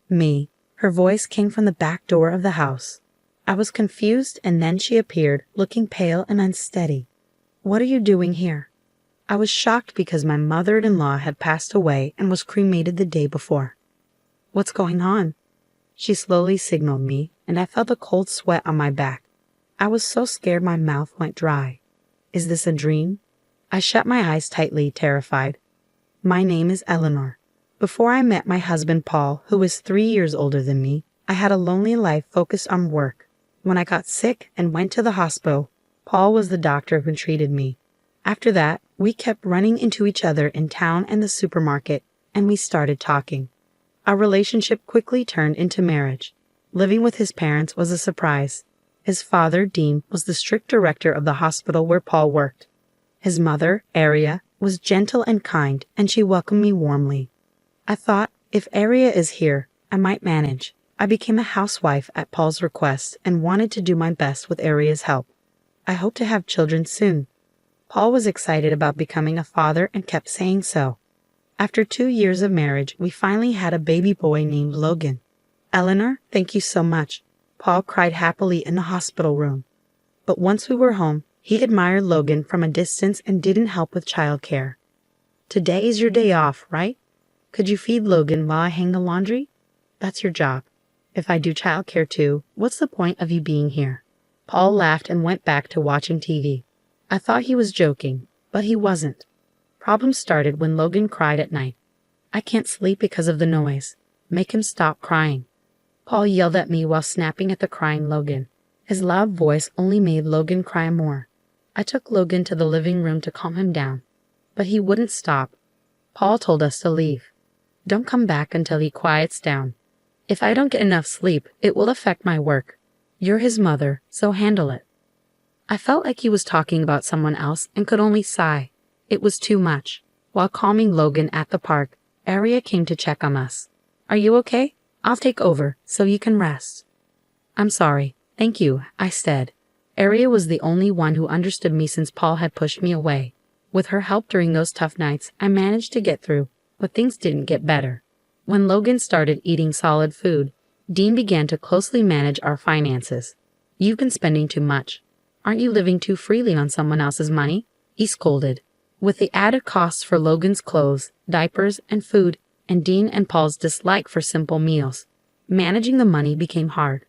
Me. Her voice came from the back door of the house. I was confused, and then she appeared, looking pale and unsteady. "What are you doing here?" I was shocked because my mother-in-law had passed away and was cremated the day before. "What's going on?" She slowly signaled me, and I felt a cold sweat on my back. I was so scared my mouth went dry. Is this a dream? I shut my eyes tightly, terrified. My name is Eleanor. Before I met my husband Paul, who is 3 years older than me, I had a lonely life focused on work. When I got sick and went to the hospital, Paul was the doctor who treated me. After that, we kept running into each other in town and the supermarket, and we started talking. Our relationship quickly turned into marriage. Living with his parents was a surprise. His father, Dean, was the strict director of the hospital where Paul worked. His mother, Aria, was gentle and kind, and she welcomed me warmly. I thought, if Aria is here, I might manage. I became a housewife at Paul's request and wanted to do my best with Aria's help. I hope to have children soon. Paul was excited about becoming a father and kept saying so. After 2 years of marriage, we finally had a baby boy named Logan. "Eleanor, thank you so much," Paul cried happily in the hospital room. But once we were home, he admired Logan from a distance and didn't help with childcare. "Today is your day off, right? Could you feed Logan while I hang the laundry? That's your job. If I do childcare too, what's the point of you being here?" Paul laughed and went back to watching TV. I thought he was joking, but he wasn't. Problems started when Logan cried at night. "I can't sleep because of the noise. Make him stop crying." Paul yelled at me while snapping at the crying Logan. His loud voice only made Logan cry more. I took Logan to the living room to calm him down, but he wouldn't stop. Paul told us to leave. "Don't come back until he quiets down. If I don't get enough sleep, it will affect my work. You're his mother, so handle it." I felt like he was talking about someone else and could only sigh. It was too much. While calming Logan at the park, Aria came to check on us. "Are you okay? I'll take over, so you can rest." "I'm sorry. Thank you," I said. Aria was the only one who understood me since Paul had pushed me away. With her help during those tough nights, I managed to get through, but things didn't get better. When Logan started eating solid food, Dean began to closely manage our finances. "You've been spending too much. Aren't you living too freely on someone else's money?" he scolded. With the added costs for Logan's clothes, diapers, and food, and Dean and Paul's dislike for simple meals, managing the money became hard.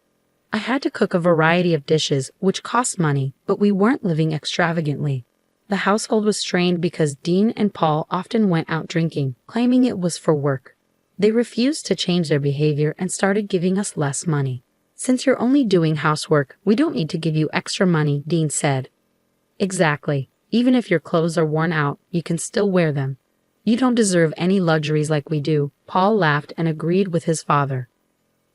I had to cook a variety of dishes, which cost money, but we weren't living extravagantly. The household was strained because Dean and Paul often went out drinking, claiming it was for work. They refused to change their behavior and started giving us less money. "Since you're only doing housework, we don't need to give you extra money," Dean said. "Exactly. Even if your clothes are worn out, you can still wear them. You don't deserve any luxuries like we do." Paul laughed and agreed with his father.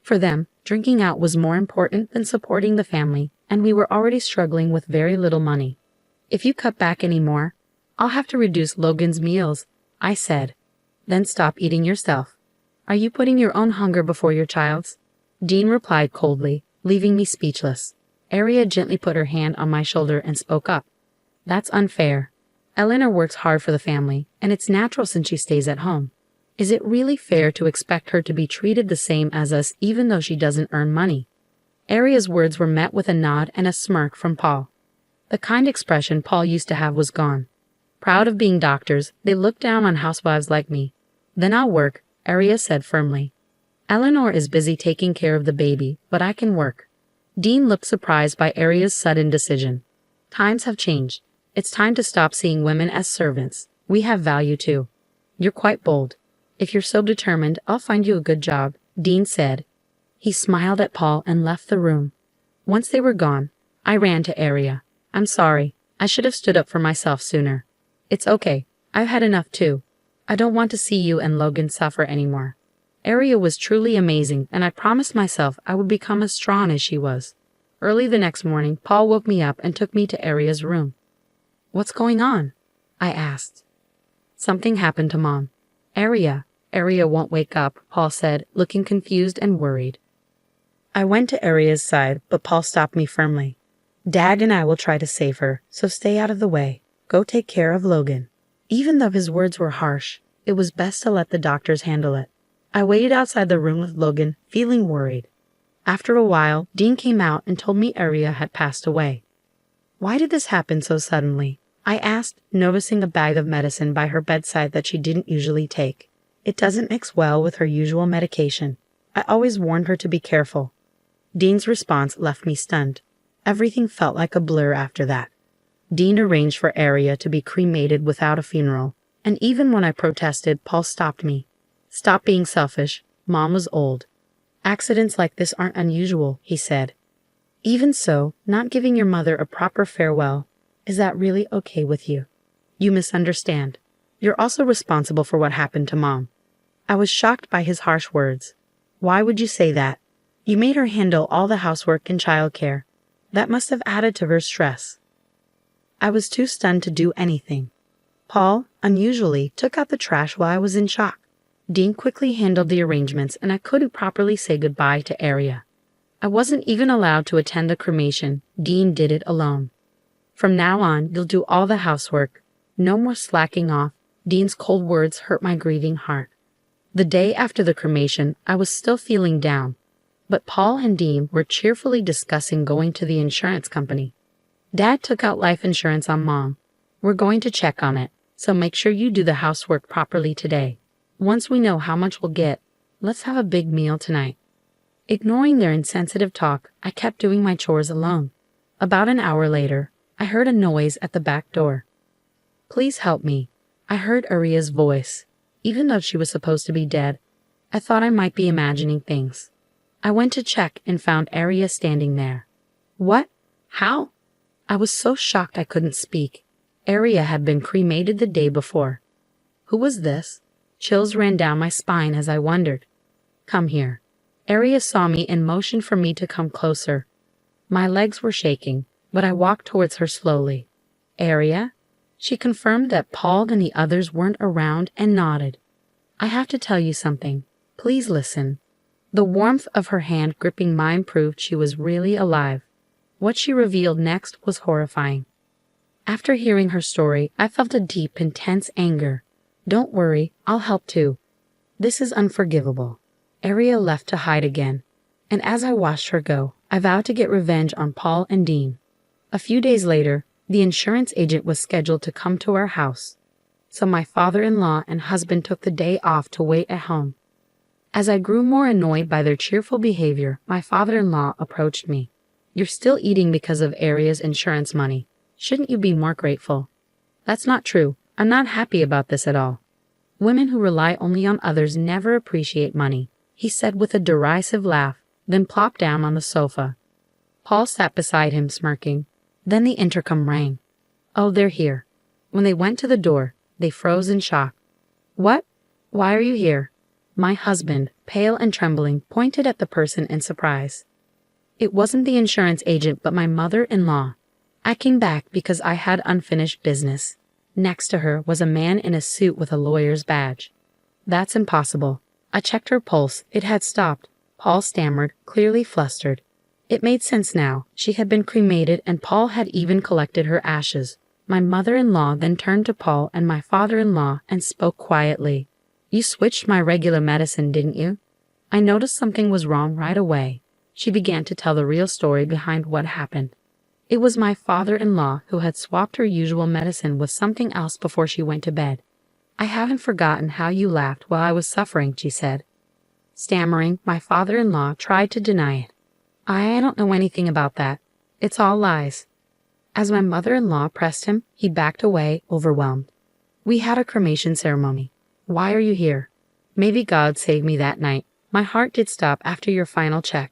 For them, drinking out was more important than supporting the family, and we were already struggling with very little money. "If you cut back any more, I'll have to reduce Logan's meals," I said. "Then stop eating yourself. Are you putting your own hunger before your child's?" Dean replied coldly, leaving me speechless. Aria gently put her hand on my shoulder and spoke up. "That's unfair. Eleanor works hard for the family, and it's natural since she stays at home. Is it really fair to expect her to be treated the same as us even though she doesn't earn money?" Aria's words were met with a nod and a smirk from Paul. The kind expression Paul used to have was gone. Proud of being doctors, they looked down on housewives like me. "Then I'll work," Aria said firmly. "Eleanor is busy taking care of the baby, but I can work." Dean looked surprised by Aria's sudden decision. "Times have changed. It's time to stop seeing women as servants. We have value too." "You're quite bold. If you're so determined, I'll find you a good job," Dean said. He smiled at Paul and left the room. Once they were gone, I ran to Aria. "I'm sorry. I should have stood up for myself sooner." "It's okay. I've had enough too. I don't want to see you and Logan suffer anymore." Aria was truly amazing, and I promised myself I would become as strong as she was. Early the next morning, Paul woke me up and took me to Aria's room. "What's going on?" I asked. "Something happened to Mom." Aria won't wake up," Paul said, looking confused and worried. I went to Aria's side, but Paul stopped me firmly. "Dad and I will try to save her, so stay out of the way. Go take care of Logan." Even though his words were harsh, it was best to let the doctors handle it. I waited outside the room with Logan, feeling worried. After a while, Dean came out and told me Aria had passed away. Why did this happen so suddenly? I asked, noticing a bag of medicine by her bedside that she didn't usually take. It doesn't mix well with her usual medication. I always warned her to be careful. Dean's response left me stunned. Everything felt like a blur after that. Dean arranged for Aria to be cremated without a funeral, and even when I protested, Paul stopped me. Stop being selfish. Mom was old. Accidents like this aren't unusual, he said. Even so, not giving your mother a proper farewell, is that really okay with you? You misunderstand. You're also responsible for what happened to Mom. I was shocked by his harsh words. Why would you say that? You made her handle all the housework and childcare. That must have added to her stress. I was too stunned to do anything. Paul, unusually, took out the trash while I was in shock. Dean quickly handled the arrangements and I couldn't properly say goodbye to Aria. I wasn't even allowed to attend the cremation. Dean did it alone. From now on, you'll do all the housework. No more slacking off. Dean's cold words hurt my grieving heart. The day after the cremation, I was still feeling down. But Paul and Dean were cheerfully discussing going to the insurance company. Dad took out life insurance on Mom. We're going to check on it, so make sure you do the housework properly today. Once we know how much we'll get, let's have a big meal tonight. Ignoring their insensitive talk, I kept doing my chores alone. About an hour later, I heard a noise at the back door. Please help me. I heard Aria's voice. Even though she was supposed to be dead, I thought I might be imagining things. I went to check and found Aria standing there. What? How? I was so shocked I couldn't speak. Aria had been cremated the day before. Who was this? Chills ran down my spine as I wondered. Come here. Aria saw me and motioned for me to come closer. My legs were shaking, but I walked towards her slowly. Aria? She confirmed that Paul and the others weren't around and nodded. I have to tell you something. Please listen. The warmth of her hand gripping mine proved she was really alive. What she revealed next was horrifying. After hearing her story, I felt a deep, intense anger. Don't worry, I'll help too. This is unforgivable. Aria left to hide again, and as I watched her go, I vowed to get revenge on Paul and Dean. A few days later, the insurance agent was scheduled to come to our house, so my father-in-law and husband took the day off to wait at home. As I grew more annoyed by their cheerful behavior, my father-in-law approached me. You're still eating because of Aria's insurance money. Shouldn't you be more grateful? That's not true. I'm not happy about this at all. Women who rely only on others never appreciate money, he said with a derisive laugh, then plopped down on the sofa. Paul sat beside him, smirking. Then the intercom rang. Oh, they're here. When they went to the door, they froze in shock. What? Why are you here? My husband, pale and trembling, pointed at the person in surprise. It wasn't the insurance agent, but my mother-in-law. I came back because I had unfinished business. Next to her was a man in a suit with a lawyer's badge. That's impossible. I checked her pulse. It had stopped. Paul stammered, clearly flustered. It made sense now. She had been cremated and Paul had even collected her ashes. My mother-in-law then turned to Paul and my father-in-law and spoke quietly. You switched my regular medicine, didn't you? I noticed something was wrong right away. She began to tell the real story behind what happened. It was my father-in-law who had swapped her usual medicine with something else before she went to bed. I haven't forgotten how you laughed while I was suffering, she said. Stammering, my father-in-law tried to deny it. I don't know anything about that. It's all lies. As my mother-in-law pressed him, he backed away, overwhelmed. We had a cremation ceremony. Why are you here? Maybe God saved me that night. My heart did stop after your final check.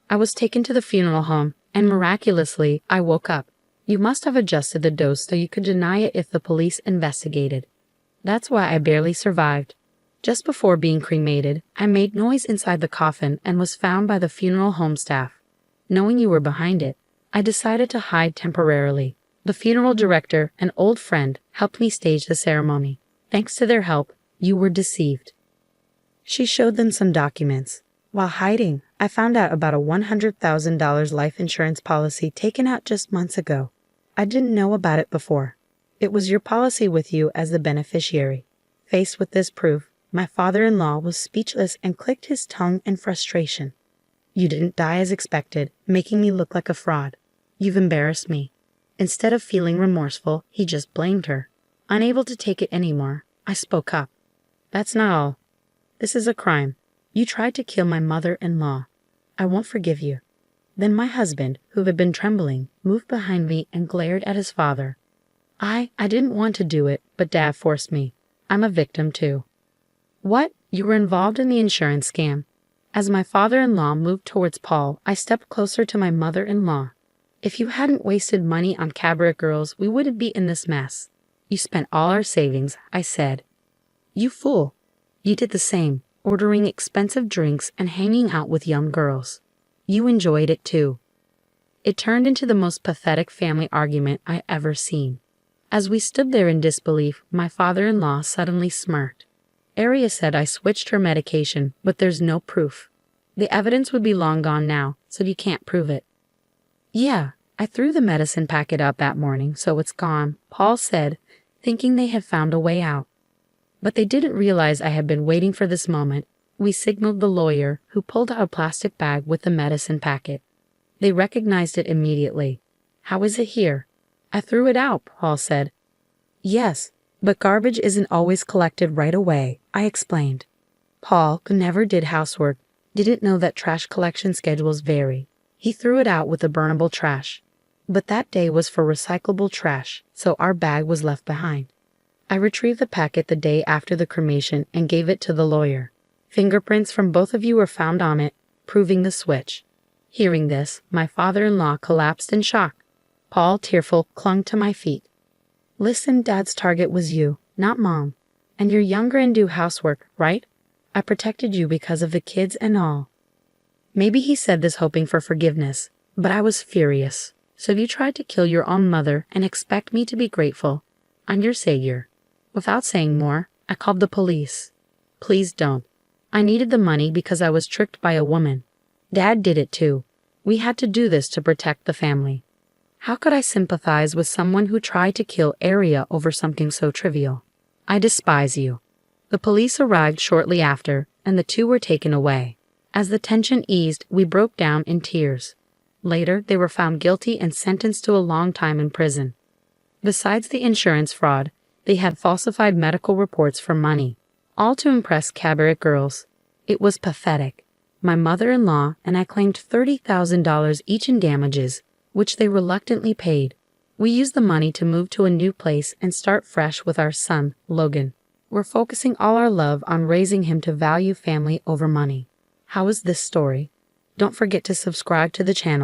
I was taken to the funeral home, and miraculously, I woke up. You must have adjusted the dose so you could deny it if the police investigated. That's why I barely survived. Just before being cremated, I made noise inside the coffin and was found by the funeral home staff. Knowing you were behind it, I decided to hide temporarily. The funeral director, an old friend, helped me stage the ceremony. Thanks to their help, you were deceived. She showed them some documents. While hiding, I found out about a $100,000 life insurance policy taken out just months ago. I didn't know about it before. It was your policy with you as the beneficiary. Faced with this proof, My father-in-law was speechless and clicked his tongue in frustration. You didn't die as expected, making me look like a fraud. You've embarrassed me. Instead of feeling remorseful, he just blamed her. Unable to take it anymore, I spoke up. That's not all. This is a crime. You tried to kill my mother-in-law. I won't forgive you. Then my husband, who had been trembling, moved behind me and glared at his father. I didn't want to do it, but Dad forced me. I'm a victim too. What? You were involved in the insurance scam? As my father-in-law moved towards Paul, I stepped closer to my mother-in-law. If you hadn't wasted money on cabaret girls, we wouldn't be in this mess. You spent all our savings, I said. You fool. You did the same, ordering expensive drinks and hanging out with young girls. You enjoyed it too. It turned into the most pathetic family argument I ever seen. As we stood there in disbelief, my father-in-law suddenly smirked. Aria said I switched her medication, but there's no proof. The evidence would be long gone now, so you can't prove it. Yeah, I threw the medicine packet out that morning, so it's gone, Paul said, thinking they had found a way out. But they didn't realize I had been waiting for this moment. We signaled the lawyer, who pulled out a plastic bag with the medicine packet. They recognized it immediately. How is it here? I threw it out, Paul said. Yes, but garbage isn't always collected right away, I explained. Paul, who never did housework, didn't know that trash collection schedules vary. He threw it out with the burnable trash. But that day was for recyclable trash, so our bag was left behind. I retrieved the packet the day after the cremation and gave it to the lawyer. Fingerprints from both of you were found on it, proving the switch. Hearing this, my father-in-law collapsed in shock. Paul, tearful, clung to my feet. Listen, Dad's target was you, not Mom. And you're younger and do housework, right? I protected you because of the kids and all. Maybe he said this hoping for forgiveness, but I was furious. So you tried to kill your own mother and expect me to be grateful. I'm your savior. Without saying more, I called the police. Please don't. I needed the money because I was tricked by a woman. Dad did it too. We had to do this to protect the family. How could I sympathize with someone who tried to kill Aria over something so trivial? I despise you. The police arrived shortly after, and the two were taken away. As the tension eased, we broke down in tears. Later, they were found guilty and sentenced to a long time in prison. Besides the insurance fraud, they had falsified medical reports for money, all to impress cabaret girls. It was pathetic. My mother-in-law and I claimed $30,000 each in damages, which they reluctantly paid. We used the money to move to a new place and start fresh with our son, Logan. We're focusing all our love on raising him to value family over money. How is this story? Don't forget to subscribe to the channel.